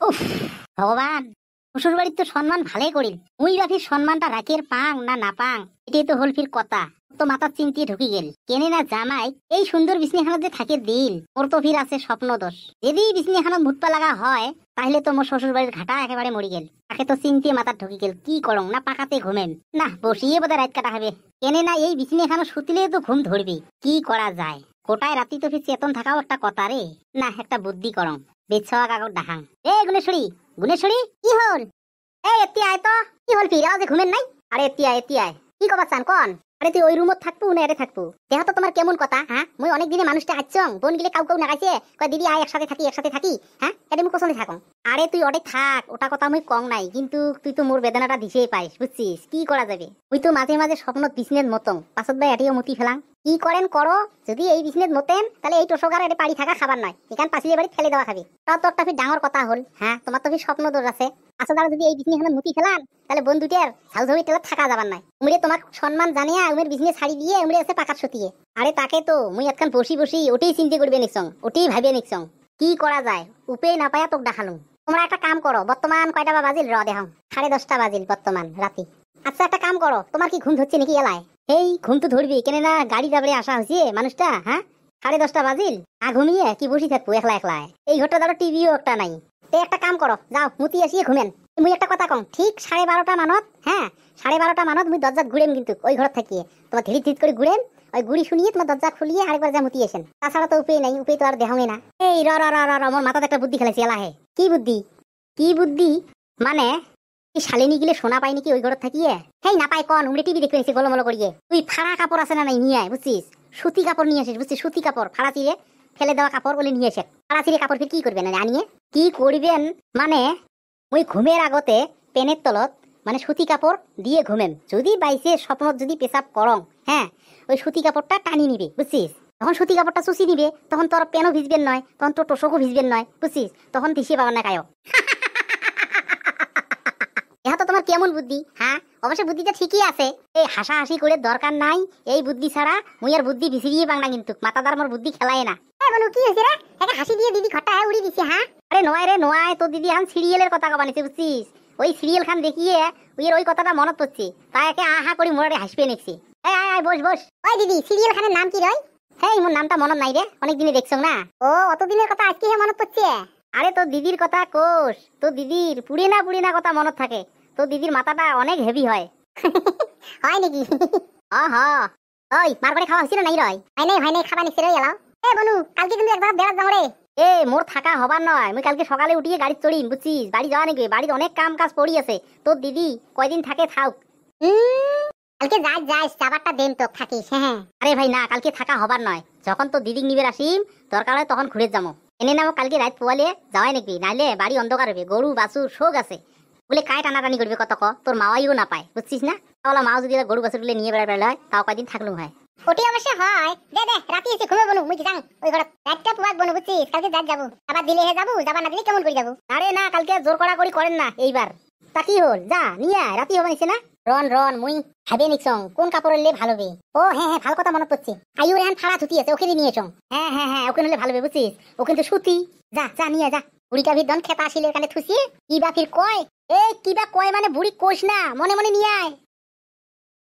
উফ, ভগবান, শ্বশুর বাড়ির তো সম্মান ভালোই করিল, মুই বাফির সম্মানটা রাখের পাং না না পাং, এটাই তো হল ফির কথা। তো মাথার চিন্তিয়ে ঢুকি গেল, কেনে না জামাই এই সুন্দর বিছনিখানত যে থাকে দিল, ওর তো ফির আছে স্বপ্ন দোষ। যদি বিছনিখানত মুটপা লাগা হয় তাহলে তো মোর শ্বশুর বাড়ির ঘাটা একেবারে মরি গেল। তাকে তো চিন্তিয়ে মাথার ঢুকি গেল, কি করং না পাকাতে ঘুমেম না বসিয়ে বোধহয় রাত কাটা হবে। কেনে না এই বিছনিখানত শুতিলে তো ঘুম ধরবি, কি করা যায়? কোটায় রাতি তো ফির চেতন থাকাও একটা কথা রে। না একটা বুদ্ধি করং, বেছওয়া কাগজ ডাহাং। এ গুণেশ্বরী, গুণেশ্বরী কি হল? এই এতি আয় তো, কি হল ফির আওয়াজে ঘুমেন নাই? আরে এতি আয় কি কবা চান কোন? আরে তুই ওই রুমত থাকবো না এরে থাকবো? দেহ তো তোমার কেমন কথা, হ্যাঁ? মুই অনেক দিনে মানুষটা আইছং, বোন গিলে কাউ নাগাইছে, কয় দিদি আয় একসাথে থাকি, হ্যাঁ? এটা মুই কোসনে থাকং। আরে তুই ওটাই থাক, ওটা কথা মুই কং নাই, কিন্তু তুই তো মোর বেদনাটা দিছেই পাইস, বুঝছিস? কি করা যাবে? মুই তো মাঝে মাঝে স্বপ্নত বিছনের মতং, পাছত ভাই এটিও মতি ফেলাং। কি করেন করো, যদি এই বিছনের মতেন তাহলে এই টোসকার এটা পাড়ি থাকা খাবার নয়, এখান পাঁচিলে বাড়ি ফেলে দেওয়া খাবি। তাও তো একটা ফির ডাঙর কথা হল, হ্যাঁ? তোমার তো ফির স্বপ্ন দোষ আছে। আচ্ছা দাঁড়া, যদি এই বিছনিখানে মুতি ফেলান তাহলে বোন দুটের ঝাল ধরি তেলে থাকা যাবার নাই। উমরে তোমার সম্মান জানিয়া উমের বিজনেস ছাড়ি দিয়ে উমরে আছে পাকার সতিয়ে। আরে তাকে তো মুই এতক্ষণ বসি ওটাই চিন্তা করবে নিকসং, ওটাই ভাবিয়ে নিকসং কি করা যায়। উপে না পায়া তোক দেখালুম। তোমরা একটা কাম করো, বর্তমান কয়টা বা বাজিল দেখাও? 10:30 বাজিল বর্তমান রাতি। আচ্ছা একটা কাম করো, তোমার কি ঘুম ধরছে নাকি এলায়? এই ঘুম তো ধরবি, কেনে না গাড়ি যাবড়ে আসা হয়েছে মানুষটা, হ্যাঁ? 10:30 বাজিল, ঘুমিয়ে কি বসি থাকবো একলা একলায়? এই ঘরটা ধরো টিভিও একটা নাই। তো একটা কাম করো, যাও মুতি আসিয়ে ঘুমেন। মুই একটা কথা কম, ঠিক 12:30 মানত, হ্যাঁ 12:30 মানত মুই দরজা ঘুরেম, কিন্তু ওই ঘর থাকিয়ে তোমার ধীরে ধীরে করে ঘুরেম, ওই গুড়ি শুনিয়ে তোমার দরজা খুলিয়ে আরেকবার যা মুতি আসেন। তাছাড়া তো উপায় নাই, উপায় তো আর দেখাও না। এই র র র র মোর মাথাতে একটা বুদ্ধি খেলেছি এলাহে। কি বুদ্ধি? কি বুদ্ধি মানে এই শালিনী গিলে সোনা পাই নাকি ওই ঘর থাকিয়ে? হেই না পাই কন, উমরে টিভি দেখতে নিছি গোলমলো করিয়ে। তুই ফাড়া কাপড় আছে না নাই নিয়ে আয়, বুঝছিস? সুতি কাপড় নিয়ে আসিস, বুঝছিস? সুতি কাপড়, ফাড়া চিরে ফেলে দেওয়া কাপড় বলে নিয়ে এসে। ফাড়া চিরে কাপড় ফির কি করবেন আনিয়ে? কি করবেন মানে ওই ঘুমের আগতে পেনের তলত মানে সুতি কাপড় দিয়ে ঘুমেম। যদি বাইসে স্বপ্নত যদি পেশাব করং, হ্যাঁ ওই সুতি কাপড়টা টানি নিবে, বুঝছিস? তখন সুতি কাপড়টা চুষি নিবে, তখন তোর পেনও ভিজবেন নয়, তখন তোর টোসকও ভিজবেন নয়, বুঝছিস? তখন দিশিয়ে পাবার না কায়ও। এটা তো তোমার কেমন বুদ্ধি, হ্যাঁ? অবশ্য বুদ্ধিটা ঠিকই আছে, এই হাসাহাসি করে দরকার নাই। এই বুদ্ধি ছাড়া মুই আর বুদ্ধি বিছিরিয়ে বাংলা, কিন্তু মাথাদার মোর বুদ্ধি খেলায় না। বলো কি হয়েছে রে? একটা হাসি দিয়ে দিদি ঘরটা উড়ি দিছে, হ্যাঁ? আরে নয় রে নয়, তোর দিদি এখন সিরিয়ালের কথা কবানিছে, বুঝছিস? ওই সিরিয়াল খান দেখিয়ে ওই কথাটা মনত পড়ছে, তাই একে আহা করে মোড়ে হাসবে নেছি। এই আয় আয় বস বস। ওই দিদি সিরিয়াল খানের নাম কি রয়? হেই মোর নামটা মনত নাই রে, অনেকদিনে দেখছো না। ও অতদিনের কথা আজকে মনত পড়ছে? আরে তোর দিদির কথা কোষ, তোর দিদির পুড়ে না কথা মনত থাকে। তোর দিদির মাথাটা অনেক হেভি হয়। হয় নাকি? ওই মার করে খাওয়া হয়েছিল নাই রয়? হয় নাই খাবা নিচ্ছে রই এলাও। এ বনু, কালকে কিন্তু একবার বেড়াত যাও রে। এ মোর থাকা হবার নয়, মুই কালকে সকালে উঠিয়ে গাড়ি চড়িম, বুঝছিস? বাড়ি যাওয়া নাকি, বাড়িতে অনেক কাম কাজ পড়ি আছে। তোর দিদি কয়দিন থাকে থাক। কালকে যাস যাবারটা দেন তো থাকিস, হ্যাঁ। আরে ভাই না, কালকে থাকা হবার নয়, যখন তোর দিদি নিবে আসিম দরকার হয় তখন ঘুরে যাবো। এনে নাও কালকে রাত পোয়ালে যাওয়াই নাকি, নাইলে বাড়ি অন্ধকার হবে, গরু বাছুর শোক আছে বলে কায় টানাটানি করবে কত তোর মাওয়াইও না পায়, বুঝছিস না? তাহলে মাও যদি গরু বাছুর গুলো নিয়ে বেড়ায় হয় তাও কয়দিন থাকলুম হয়। ওটি অবশ্য হয়। দে রাতি এসে ঘুমে বনু, মুই যাং ওই ঘরে রাতটা পুয়াক বনু, বুঝছিস? কালকে যাবো, আবার দিলে যাবো, যাবা না দিলে কেমন করে যাবো? আরে না, কালকে জোর করি করেন না এইবার। তা কি হল, যা নিয়ে আয়, রাতি হবে নিছে না? রন মুই ভাবে নিছং কোন কাপড় নিলে ভালো হবে। ও হ্যাঁ ভালো কথা মনে পড়ছে, আইউ রেহান ফাড়া ধুতি আছে, ওকে নিয়ে এসো। হ্যাঁ ওকে নিলে ভালো হবে, বুঝছিস? ও কিন্তু সুতি। যা নিয়ে যা। বুড়িটা ভিড় দন খেপা আসিলে কানে থুসিয়ে কি বা ফির কয়। এ কি বা কয় মানে বুড়ি কোষ না, মনে মনে নিয়ে আয়।